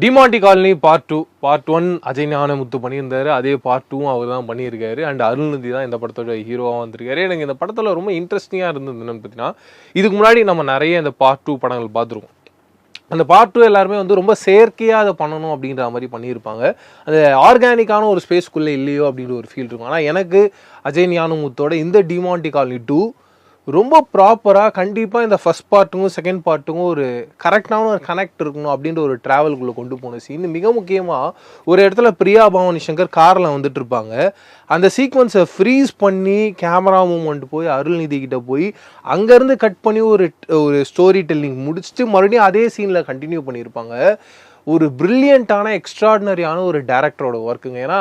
Demonte colony part 1 Ajay Gnanamuthu பண்ணியிருந்தாரு. அதே part 2 அவர் தான் பண்ணியிருக்காரு. அண்ட் அருள்நிதி தான் இந்த படத்தோட ஹீரோவாக வந்திருக்காரு. எனக்கு இந்த படத்தில் ரொம்ப இன்ட்ரெஸ்டிங்காக இருந்தது என்னன்னு பார்த்தீங்கன்னா, இதுக்கு முன்னாடி நம்ம நிறைய இந்த பார்ட் 2 படங்கள் பார்த்துருக்கோம். அந்த பார்ட் 2 எல்லாருமே வந்து ரொம்ப செயற்கையாக அதை பண்ணணும் அப்படின்ற மாதிரி பண்ணியிருப்பாங்க. அந்த ஆர்கானிக்கான ஒரு ஸ்பேஸ்க்குள்ளே இல்லையோ அப்படின்ற ஒரு ஃபீல் இருக்கும். ஆனால் எனக்கு அஜய் ஞானமுத்தோட இந்த டிமாண்டி காலனி 2 ரொம்ப ப்ராப்பராக கண்டிப்பாக இந்த ஃபஸ்ட் பார்ட்டுக்கும் செகண்ட் பார்ட்டுக்கும் ஒரு கரெக்டான ஒரு கனெக்ட் இருக்கணும் அப்படின்ற ஒரு ட்ராவல்குள்ளே கொண்டு போன சீன். மிக முக்கியமாக ஒரு இடத்துல பிரியா பவானி சங்கர் காரில் வந்துட்டு இருப்பாங்க. அந்த சீக்வன்ஸை ஃப்ரீஸ் பண்ணி கேமரா மூமெண்ட் போய் அருள்நிதி கிட்ட போய் அங்கேருந்து கட் பண்ணி ஒரு ஸ்டோரி டெல்லிங் முடிச்சுட்டு மறுபடியும் அதே சீனில் கண்டினியூ பண்ணியிருப்பாங்க. ஒரு பிரில்லியண்ட்டான எக்ஸ்ட்ராடினரியான ஒரு டேரக்டரோட ஒர்க்குங்க. ஏன்னா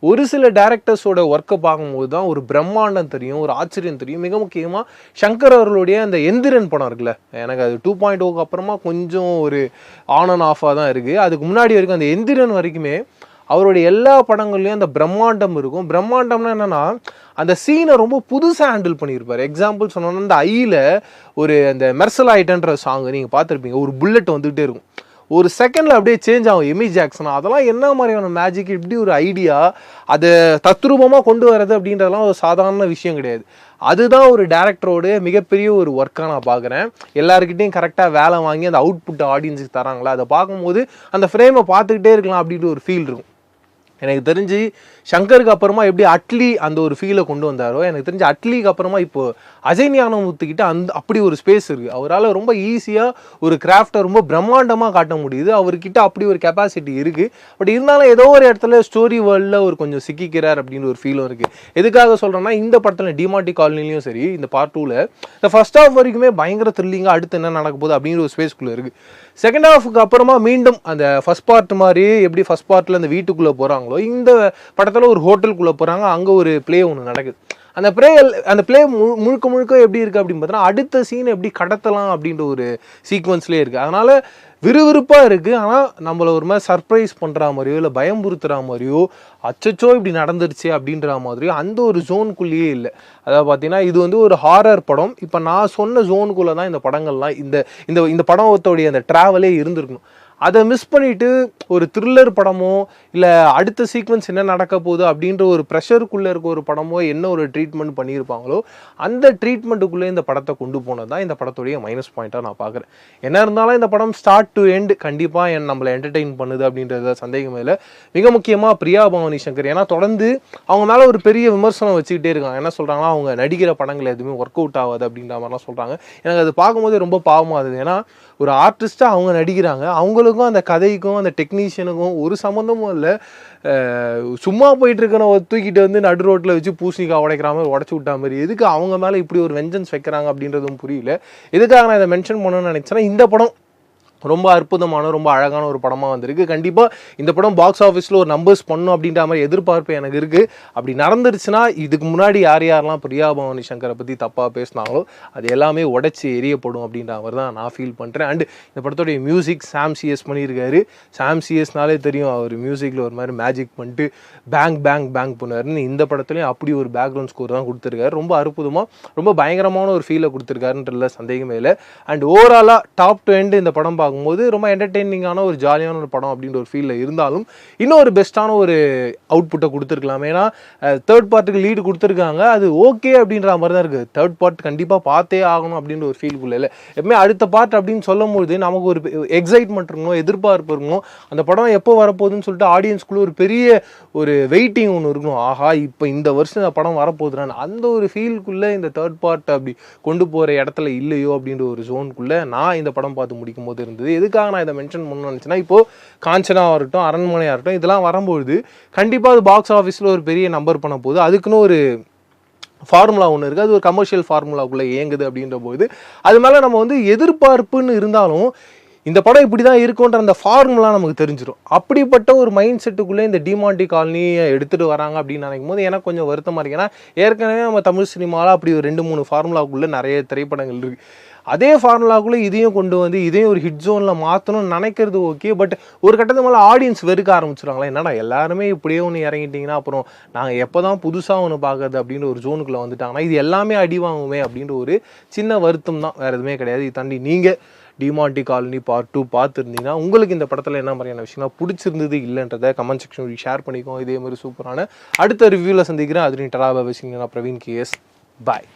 ஒரு சில டேரக்டர்ஸோட ஒர்க்கை பார்க்கும்போது தான் ஒரு பிரம்மாண்டம் தெரியும், ஒரு ஆச்சரியம் தெரியும். மிக முக்கியமாக சங்கர் அவர்களுடைய அந்த எந்திரன் படம் இருக்குல்ல, எனக்கு அது 2.0க்கு அப்புறமா கொஞ்சம் ஒரு ஆன் அண்ட் ஆஃபாக தான் இருக்குது. அதுக்கு முன்னாடி வரைக்கும் அந்த எந்திரன் வரைக்குமே அவருடைய எல்லா படங்கள்லையும் அந்த பிரம்மாண்டம் இருக்கும். பிரம்மாண்டம்னா என்னென்னா அந்த சீனை ரொம்ப புதுசாக ஹேண்டில் பண்ணியிருப்பார். எக்ஸாம்பிள் சொன்னோன்னா அந்த ஐயில் ஒரு அந்த மெர்சல் ஆயிட்டன்ற சாங் நீங்கள் பார்த்துருப்பீங்க. ஒரு புல்லட் வந்துகிட்டே இருக்கும், ஒரு செகண்டில் அப்படியே சேஞ்ச் ஆகும் எமி ஜாக்சனா. அதெல்லாம் என்ன மாதிரியான மேஜிக், இப்படி ஒரு ஐடியா அதை தத்ரூபமாக கொண்டு வர்றது அப்படின்றதெல்லாம் ஒரு சாதாரண விஷயம் கிடையாது. அதுதான் ஒரு டேரக்டரோட மிகப்பெரிய ஒரு ஒர்க்காக நான் பார்க்குறேன். எல்லாருக்கிட்டையும் கரெக்டாக வேலை வாங்கி அந்த அவுட்புட் ஆடியன்ஸுக்கு தராங்களா, அதை பார்க்கும்போது அந்த ஃப்ரேமை பார்த்துக்கிட்டே இருக்கலாம் அப்படின்ற ஒரு ஃபீல் இருக்கும். எனக்கு தெரிஞ்சு சங்கருக்கு அப்புறமா எப்படி அட்லி அந்த ஒரு ஃபீலை கொண்டு வந்தாரோ, எனக்கு தெரிஞ்சு அட்லிக்கு அப்புறமா இப்போ அஜய் ஞானமுத்துக்கிட்ட அப்படி ஒரு ஸ்பேஸ் இருக்குது. அவரால் ரொம்ப ஈஸியாக ஒரு கிராஃப்டை ரொம்ப பிரம்மாண்டமாக காட்ட முடியுது. அவர்கிட்ட அப்படி ஒரு கெப்பாசிட்டி இருக்குது. பட் இருந்தாலும் ஏதோ ஒரு இடத்துல ஸ்டோரி வேர்ல்டில் ஒரு கொஞ்சம் சிக்கிக்கிறார் அப்படின்னு ஒரு ஃபீலும் இருக்குது. எதுக்காக சொல்கிறேன்னா, இந்த படத்தில் டிமாண்டி காலனிலையும் சரி, இந்த பார்ட் 2ல் இந்த ஃபர்ஸ்ட் ஹாஃப் வரைக்குமே பயங்கர த்ரில்லிங்காக அடுத்து என்ன நடக்க போகுது அப்படிங்கிற ஒரு ஸ்பேஸ்க்குள்ளே இருக்குது. செகண்ட் ஹாஃபுக்கு அப்புறமா மீண்டும் அந்த ஃபர்ஸ்ட் பார்ட் மாதிரி எப்படி ஃபர்ஸ்ட் பார்ட்டில் அந்த வீட்டுக்குள்ளே போகிறாங்களோ, இந்த படத்தில் ஒரு ஹோட்டலுக்குள்ளே போகிறாங்க. அங்கே ஒரு ப்ளே ஒன்று நடக்குது. அந்த ப்ளே முழுக்க எப்படி இருக்குது அப்படின்னு பார்த்தோன்னா, அடுத்த சீன் எப்படி கடத்தலாம் அப்படின்ற ஒரு சீக்வன்ஸ்லேயே இருக்குது. அதனால் விறுவிறுப்பாக இருக்குது. ஆனால் நம்மளை ஒரு மாதிரி சர்ப்ரைஸ் பண்ணுற மாதிரியோ இல்லை பயம்புறுத்துகிற மாதிரியோ, அச்சச்சோ இப்படி நடந்துருச்சு அப்படின்ற மாதிரியோ அந்த ஒரு ஜோனுக்குள்ளேயே இல்லை. அதாவது பார்த்தீங்கன்னா, இது வந்து ஒரு ஹாரர் படம். இப்போ நான் சொன்ன ஜோனுக்குள்ளே தான் இந்த படங்கள்லாம் இந்த படத்தோடைய அந்த ட்ராவலே இருந்திருக்கணும். அதை மிஸ் பண்ணிவிட்டு ஒரு த்ரில்லர் படமோ இல்லை அடுத்த சீக்வன்ஸ் என்ன நடக்க போகுது அப்படின்ற ஒரு ப்ரெஷருக்குள்ளே இருக்க ஒரு படமோ என்ன ஒரு ட்ரீட்மெண்ட் பண்ணியிருப்பாங்களோ, அந்த ட்ரீட்மெண்ட்டுக்குள்ளே இந்த படத்தை கொண்டு போனது தான் இந்த படத்துடைய மைனஸ் பாயிண்ட்டாக நான் பார்க்குறேன். என்ன இருந்தாலும் இந்த படம் ஸ்டார்ட் டு எண்ட் கண்டிப்பாக நம்மளை என்டர்டெயின் பண்ணுது அப்படின்றத சந்தேகம் இல்லை. மிக முக்கியமாக பிரியா பவானி சங்கர், ஏன்னா தொடர்ந்து அவங்க மேலே ஒரு பெரிய விமர்சனம் வச்சுக்கிட்டே இருக்காங்க. என்ன சொல்கிறாங்கன்னா, அவங்க நடிக்கிற படங்கள் எதுவுமே ஒர்க் அவுட் ஆகாது அப்படின்ற மாதிரிலாம் சொல்கிறாங்க. எனக்கு அது பார்க்கும்போது ரொம்ப பாவமாக இருந்தது. ஏன்னா ஒரு ஆர்டிஸ்ட்டாக அவங்க நடிக்கிறாங்க, அவங்களுக்கும் அந்த கதைக்கும் அந்த டெக்னீஷியனுக்கும் ஒரு சம்மந்தமும் இல்லை. சும்மா போயிட்டு இருக்கிற தூக்கிட்டு வந்து நடு ரோட்டில் வச்சு பூசணிக்காய் உடைக்கிற மாதிரி உடச்சி விட்டா மாதிரி எதுக்கு அவங்க மேலே இப்படி ஒரு வெஞ்சன்ஸ் வைக்கிறாங்க அப்படின்றதும் புரியல. எதுக்காக நான் இதை மென்ஷன் பண்ணணும்னு நினச்சேன்னா, இந்த படம் ரொம்ப அற்புதமான ரொம்ப அழகான ஒரு படமாக வந்திருக்கு. கண்டிப்பாக இந்த படம் பாக்ஸ் ஆஃபீஸில் ஒரு நம்பர்ஸ் பண்ணும் அப்படின்ற மாதிரி எதிர்பார்ப்பு எனக்கு இருக்குது. அப்படி நடந்துருச்சுன்னா இதுக்கு முன்னாடி யாரெல்லாம் பிரியா பவானி சங்கரை பற்றி தப்பாக பேசினாங்களோ அது எல்லாமே உடச்சி எரியப்படும் அப்படின்ற மாதிரி தான் நான் ஃபீல் பண்ணுறேன். அண்டு இந்த படத்தோடைய மியூசிக் சாம் சிஎஸ் பண்ணியிருக்காரு. சாம் சிஎஸ்னாலே தெரியும், அவர் மியூசிக்கில் ஒரு மாதிரி மேஜிக் பண்ணிட்டு பேங் பேங் பேங் பண்ணுவாருன்னு இந்த படத்துலையும் அப்படி ஒரு பேக்ரவுண்ட் ஸ்கோர் தான் கொடுத்துருக்காரு. ரொம்ப அற்புதமாக ரொம்ப பயங்கரமான ஒரு ஃபீலை கொடுத்துருக்காருன்றதுல சந்தேகமே இல்லை. அண்ட் ஓவராலாக டாப் டு எண்ட் இந்த படம் பார்க்கும்போது ரொம்ப என்டர்டெய்னிங்கான ஒரு ஜாலியான ஒரு படம் அப்படின்ற ஒரு ஃபீலில் இருந்தாலும் இன்னும் ஒரு பெஸ்ட்டான ஒரு அவுட்புட்டை கொடுத்துருக்கலாம். ஏன்னா தேர்ட் பார்ட்டுக்கு லீடு கொடுத்துருக்காங்க, அது ஓகே அப்படின்ற மாதிரி தான் இருக்குது. தேர்ட் பார்ட் கண்டிப்பாக பார்த்தே ஆகணும் அப்படின்ற ஒரு ஃபீல்குள்ளே இல்லை. எப்பவுமே அடுத்த பார்ட் அப்படின்னு சொல்லும் போது நமக்கு ஒரு எக்ஸைட்மெண்ட் இருக்கணும், எதிர்பார்ப்பு இருக்கணும். அந்த படம் எப்போ வரப்போகுதுன்னு சொல்லிட்டு ஆடியன்ஸ்குள்ளே ஒரு பெரிய ஒரு வெயிட்டிங் ஒன்று இருக்கணும். ஆஹா, இப்போ இந்த வருஷம் இந்த படம் வரப்போகுதுன்னு அந்த ஒரு ஃபீல்குள்ளே இந்த தேர்ட் பார்ட் அப்படி கொண்டு போகிற இடத்துல இல்லையோ அப்படின்ற ஒரு ஜோனுக்குள்ளே நான் இந்த படம் பார்த்து முடிக்கும் போது இருந்தது. எதுக்காக நான் இதை மென்ஷன் பண்ணணும்னு நினச்சேன்னா, இப்போது காஞ்சனாவாக இருக்கட்டும், அரண்மனையாக இருக்கட்டும், இதெல்லாம் வரும்பொழுது கண்டிப்பாக அது பாக்ஸ் ஆஃபீஸில் ஒரு பெரிய நம்பர் பண்ண போகுது. அதுக்குன்னு ஒரு ஃபார்முலா ஒன்று இருக்குது, அது ஒரு கமர்ஷியல் ஃபார்முலாக்குள்ளே இயங்குது அப்படின்ற போது அது மேலே நம்ம வந்து எதிர்பார்ப்புன்னு இருந்தாலும் இந்த படம் இப்படி தான் இருக்குன்ற அந்த ஃபார்முலா நமக்கு தெரிஞ்சிடும். அப்படிப்பட்ட ஒரு மைண்ட் செட்டுக்குள்ளே இந்த டிமாண்டி காலனியை எடுத்துகிட்டு வராங்க அப்படின்னு நினைக்கும் போது எனக்கு கொஞ்சம் வருத்தமாக இருக்குது. ஏன்னா ஏற்கனவே நம்ம தமிழ் சினிமாவில் அப்படி ஒரு 2-3 ஃபார்முலாக்குள்ளே நிறைய திரைப்படங்கள் இருக்குது. அதே ஃபார்முலாக்குள்ளே இதையும் கொண்டு வந்து இதையும் ஒரு ஹிட் ஜோனில் மாற்றணும்னு நினைக்கிறது ஓகே. பட் ஒரு கட்டத்து மேலே ஆடியன்ஸ் வெறுக்க ஆரம்பிச்சிடுறாங்களா, என்னடா எல்லாருமே இப்படியே ஒன்று இறங்கிட்டிங்கன்னா அப்புறம் நாங்கள் எப்போ தான் புதுசாக ஒன்று பார்க்குறது அப்படின்ற ஒரு ஜோனுக்குள்ளே வந்துட்டாங்கன்னா இது எல்லாமே அடி வாங்குமே அப்படின்ற ஒரு சின்ன வருத்தம் தான், வேறு எதுவுமே கிடையாது. இது தாண்டி நீங்கள் டிமாண்டி காலனி பார்ட் 2 பார்த்துருந்தீங்கன்னா உங்களுக்கு இந்த படத்தில் என்ன மாதிரியான விஷயம்னா பிடிச்சிருந்தது இல்லைன்றதை கமெண்ட் செக்ஷன் ஷேர் பண்ணிக்கோங்க. இதே மாதிரி சூப்பரான அடுத்த ரிவ்யூவில் சந்திக்கிறேன். அது நீ டராபா வச்சிங்கன்னா பிரவீன் கேஎஸ். பாய்.